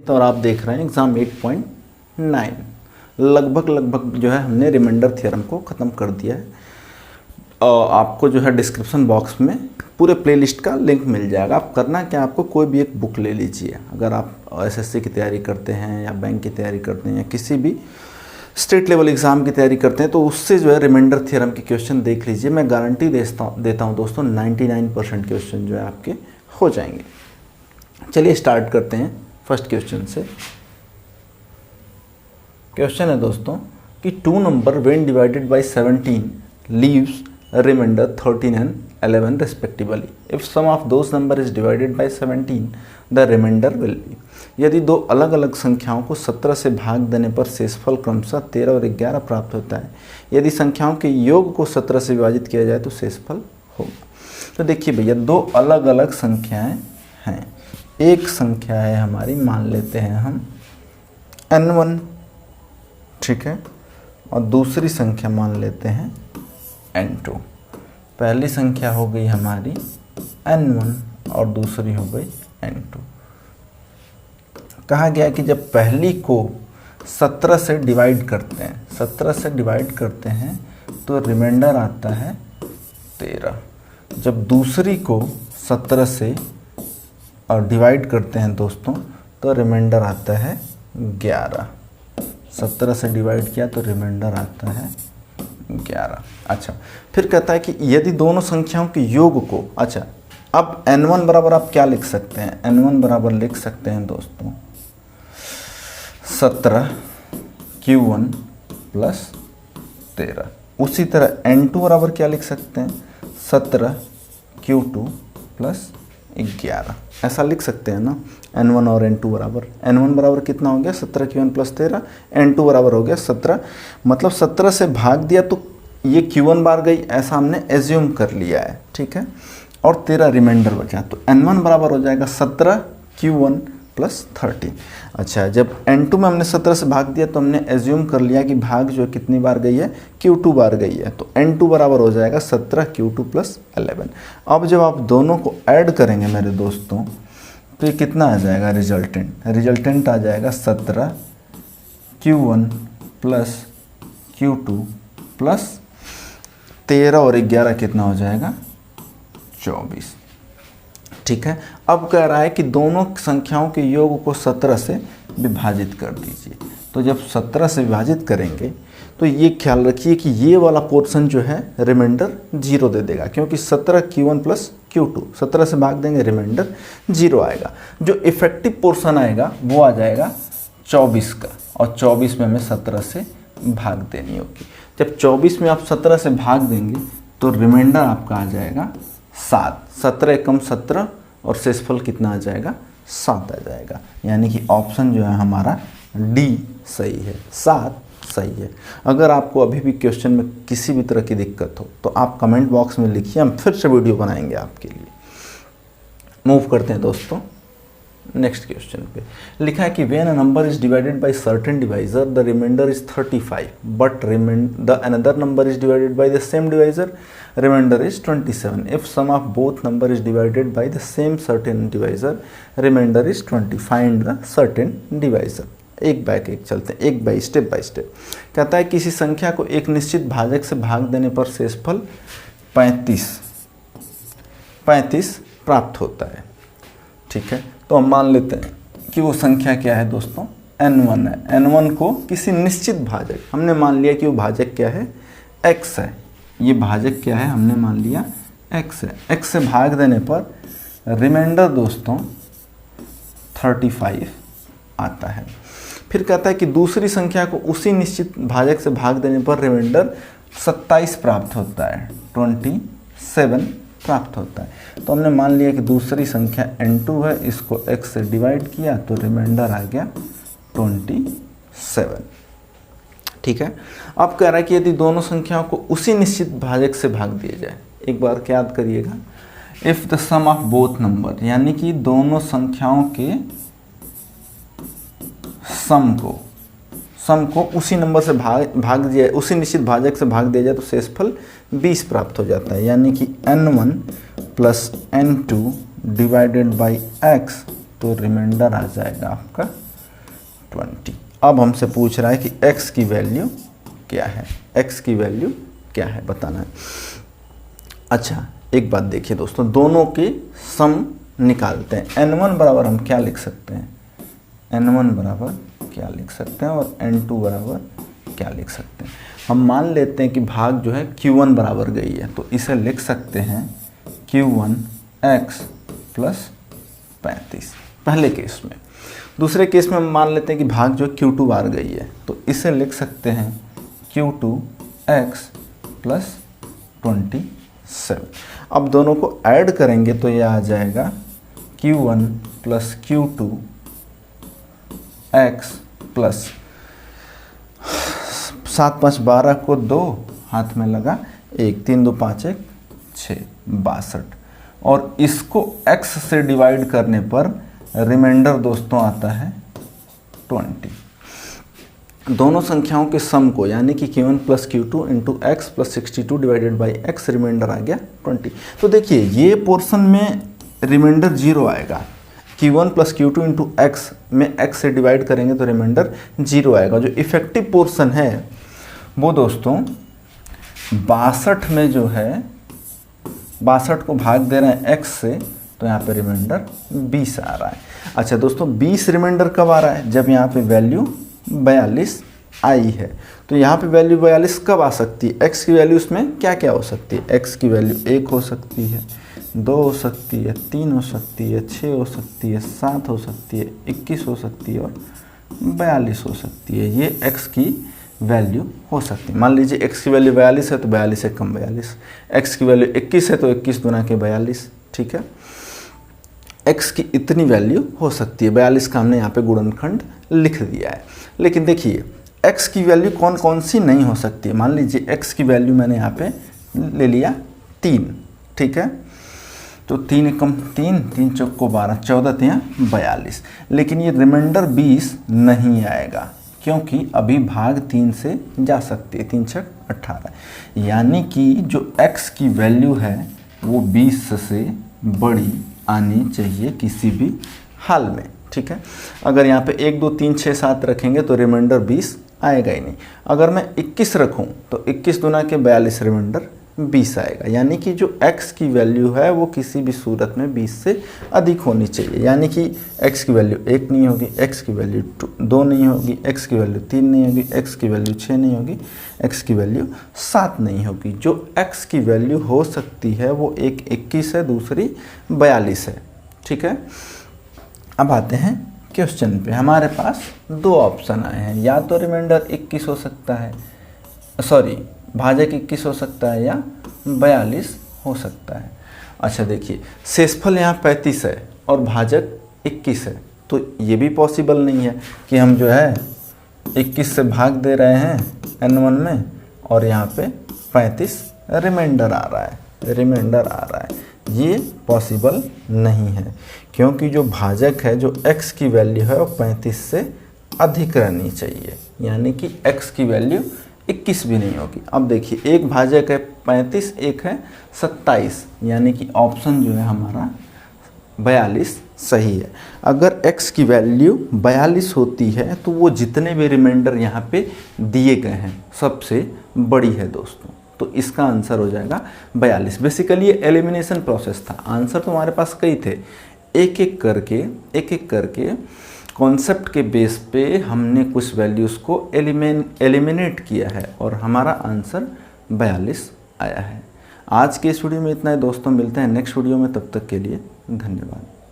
तो और आप देख रहे हैं एग्जाम 8.9। लगभग जो है हमने रिमाइंडर थ्योरम को ख़त्म कर दिया है। आपको जो है डिस्क्रिप्शन बॉक्स में पूरे प्लेलिस्ट का लिंक मिल जाएगा। आप करना क्या, आपको कोई भी एक बुक ले लीजिए। अगर आप एसएससी की तैयारी करते हैं या बैंक की तैयारी करते हैं या किसी भी स्टेट लेवल एग्ज़ाम की तैयारी करते हैं तो उससे जो है रिमाइंडर थ्योरम के क्वेश्चन देख लीजिए। मैं गारंटी देता हूँ दोस्तों 99% क्वेश्चन जो है आपके हो जाएंगे। चलिए स्टार्ट करते हैं फर्स्ट क्वेश्चन से। क्वेश्चन है दोस्तों कि 2 number when divided by 17 leaves remainder 13 and 11 respectively. If sum of those number is divided by 17, the remainder will be. यदि दो अलग अलग संख्याओं को 17 से भाग देने पर शेषफल क्रमशः 13 और 11 प्राप्त होता है। यदि संख्याओं के योग को 17 से विभाजित किया जाए तो शेषफल होगा। तो देखिए भैया, दो अलग अलग संख्याएं हैं। एक संख्या है हमारी, मान लेते हैं हम n1, ठीक है, और दूसरी संख्या मान लेते हैं n2। पहली संख्या हो गई हमारी n1 और दूसरी हो गई n2। कहा गया कि जब पहली को 17 से डिवाइड करते हैं, 17 से डिवाइड करते हैं तो रिमाइंडर आता है 13। जब दूसरी को 17 से और डिवाइड करते हैं दोस्तों तो रिमाइंडर आता है 11। 17 से डिवाइड किया तो रिमाइंडर आता है 11। अच्छा, फिर कहता है कि यदि दोनों संख्याओं के योग को, अच्छा अब n1 बराबर आप क्या लिख सकते हैं, n1 बराबर लिख सकते हैं दोस्तों 17 Q1 प्लस 13। उसी तरह n2 बराबर क्या लिख सकते हैं 17 Q2 प्लस 11। ऐसा लिख सकते हैं ना। n1 और n2 बराबर, n1 बराबर कितना हो गया 17 Q1 प्लस 13, n2 बराबर हो गया 17। मतलब 17 से भाग दिया तो ये Q1 बार गई, ऐसा हमने एज्यूम कर लिया है, ठीक है, और 13 रिमाइंडर बचा। तो n1 बराबर हो जाएगा 17 Q1 प्लस 30। अच्छा, जब n2 में हमने 17 से भाग दिया तो हमने एज्यूम कर लिया कि भाग जो है कितनी बार गई है, Q2 बार गई है। तो n2 बराबर हो जाएगा 17 Q2 प्लस 11। अब जब आप दोनों को ऐड करेंगे मेरे दोस्तों तो ये कितना आ जाएगा, रिजल्टेंट आ जाएगा 17 Q1 प्लस Q2 प्लस 13 और 11 कितना हो जाएगा 24, ठीक है। अब कह रहा है कि दोनों संख्याओं के योग को 17 से विभाजित कर दीजिए। तो जब 17 से विभाजित करेंगे तो ये ख्याल रखिए कि ये वाला पोर्शन जो है रिमाइंडर 0 दे देगा, क्योंकि 17 Q1 प्लस Q2 17 से भाग देंगे रिमाइंडर 0 आएगा। जो इफेक्टिव पोर्शन आएगा वो आ जाएगा 24 का, और 24 में हमें 17 से भाग देनी होगी। जब 24 में आप 17 से भाग देंगे तो रिमाइंडर आपका आ जाएगा 7। 17 एकम 17 और शेषफल कितना आ जाएगा 7 आ जाएगा। यानी कि ऑप्शन जो है हमारा डी सही है, 7 सही है। अगर आपको अभी भी क्वेश्चन में किसी भी तरह की दिक्कत हो तो आप कमेंट बॉक्स में लिखिए, हम फिर से वीडियो बनाएंगे आपके लिए। मूव करते हैं दोस्तों नेक्स्ट क्वेश्चन पे। लिखा है कि when a number is divided by certain divisor the remainder is 35 but the another number is divided by the same divisor remainder is 27। If sum of both number is divided by the same certain divisor remainder is 20। Find the certain divisor. एक बाय एक चलते हैं, एक by step by step. कहता है किसी संख्या को एक निश्चित भाजक से भाग देने पर शेषफल 35 प्राप्त होता है, ठीक है। तो हम मान लेते हैं कि वो संख्या क्या है दोस्तों, n1 है। n1 को किसी निश्चित भाजक, हमने मान लिया कि वो भाजक क्या है x है। ये भाजक क्या है, हमने मान लिया x है। x से भाग देने पर रिमाइंडर दोस्तों 35 आता है। फिर कहता है कि दूसरी संख्या को उसी निश्चित भाजक से भाग देने पर रिमाइंडर 27 प्राप्त होता है, 27 प्राप्त होता है। तो हमने मान लिया कि दूसरी संख्या n2 है, इसको x से डिवाइड किया तो रिमाइंडर आ गया 27, ठीक है। अब कह रहा है कि यदि दोनों संख्याओं को उसी निश्चित भाजक से भाग दिया जाए, एक बार क्या याद करिएगा, if the sum of both number, यानी कि दोनों संख्याओं के सम को उसी नंबर से भाग दिया, उसी निश्चित भाजक से भाग दिया जाए तो शेषफल 20 प्राप्त हो जाता है। यानी कि n1 plus n2 divided by x, तो रिमाइंडर आ जाएगा आपका 20। अब हमसे पूछ रहा है कि x की वैल्यू क्या है, x की वैल्यू क्या है बताना है। अच्छा एक बात देखिए दोस्तों, दोनों के सम निकालते हैं। n1 बराबर हम क्या लिख सकते हैं, n1 बराबर क्या लिख सकते हैं और n2 बराबर क्या लिख सकते हैं। हम मान लेते हैं कि भाग जो है q1 बराबर गई है, तो इसे लिख सकते हैं q1 x प्लस 35 पहले केस में। दूसरे केस में हम मान लेते हैं कि भाग जो q2 बार गई है, तो इसे लिख सकते हैं q2 x प्लस 27। अब दोनों को ऐड करेंगे तो यह आ जाएगा q1 plus q2 x plus 7 5 12 को 2 हाथ में लगा 1, 3 2 5 1 6 62, और इसको x से डिवाइड करने पर रिमाइंडर दोस्तों आता है 20। दोनों संख्याओं के सम को यानी कि q1 plus q2 into x plus 62 divided by x, remainder आ गया 20। तो देखिए ये पोर्शन में रिमाइंडर 0 आएगा, q1 plus q2 into x में x से डिवाइड करेंगे तो रिमाइंडर 0 आएगा। जो इफेक्टिव पोर्शन है वो दोस्तों 62 में जो है 62 को भाग दे रहे हैं x से, तो यहाँ पे रिमाइंडर 20 आ रहा है। अच्छा दोस्तों 20 रिमाइंडर कब आ रहा है, जब यहाँ पे वैल्यू 42 आई है। तो यहाँ पे वैल्यू 42 कब आ सकती है, x की वैल्यू उसमें क्या क्या हो सकती है, x की वैल्यू 1 हो सकती है, 2 हो सकती है, 3 हो सकती है, 6 हो सकती है, 7 हो सकती है, 21 हो सकती है और 42 हो सकती है। ये x की वैल्यू हो सकती है। मान लीजिए x की वैल्यू 42 है तो 42 से कम 42, x की वैल्यू 21 है तो 21 दूना के 42, ठीक है। x की इतनी वैल्यू हो सकती है, 42 का हमने यहाँ पे गुणनखंड लिख दिया है। लेकिन देखिए x की वैल्यू कौन कौन सी नहीं हो सकती है। मान लीजिए x की वैल्यू मैंने यहाँ पे ले लिया 3, ठीक है। तो 3 एकम 3, 3 चौक को 12, 14 तियाँ 42। लेकिन ये रिमाइंडर 20 नहीं आएगा क्योंकि अभी भाग 3 से जा सकती है, 3 छक 18। यानी कि जो x की वैल्यू है वो 20 से बड़ी आनी चाहिए किसी भी हाल में, ठीक है। अगर यहाँ पे 1 2 3 6 7 रखेंगे तो रिमाइंडर 20 आएगा ही नहीं। अगर मैं 21 रखूँ तो 21 दूना के 42, रिमाइंडर 20 आएगा। यानी कि जो x की वैल्यू है वो किसी भी सूरत में 20 से अधिक होनी चाहिए। यानी कि x की वैल्यू 1 नहीं होगी, x की वैल्यू 2 नहीं होगी, x की वैल्यू 3 नहीं होगी, x की वैल्यू 6 नहीं होगी, x की वैल्यू 7 नहीं होगी। जो x की वैल्यू हो सकती है वो एक 21 है, दूसरी 42 है, ठीक है। अब आते हैं क्वेश्चन पे। हमारे पास 2 ऑप्शन आए हैं, या तो रिमाइंडर 21 हो सकता है, सॉरी भाजक 21 हो सकता है या 42 हो सकता है। अच्छा देखिए शेषफल यहाँ 35 है और भाजक 21 है, तो ये भी पॉसिबल नहीं है कि हम जो है 21 से भाग दे रहे हैं n1 में और यहाँ पे 35 रिमाइंडर आ रहा है, ये पॉसिबल नहीं है क्योंकि जो भाजक है, जो x की वैल्यू है वो 35 से अधिक रहनी चाहिए। यानी कि x की वैल्यू 21 भी नहीं होगी। अब देखिए एक भाजक है 35, एक है 27, यानी कि ऑप्शन जो है हमारा 42 सही है। अगर x की वैल्यू 42 होती है तो वो जितने भी रिमाइंडर यहाँ पे दिए गए हैं सबसे बड़ी है दोस्तों, तो इसका आंसर हो जाएगा 42। बेसिकली ये एलिमिनेशन प्रोसेस था, आंसर तो हमारे पास कई थे, एक एक करके कॉन्सेप्ट के बेस पे हमने कुछ वैल्यूज़ को एलिमिनेट किया है और हमारा आंसर 42 आया है। आज के इस वीडियो में इतना ही दोस्तों, मिलते हैं नेक्स्ट वीडियो में, तब तक के लिए धन्यवाद।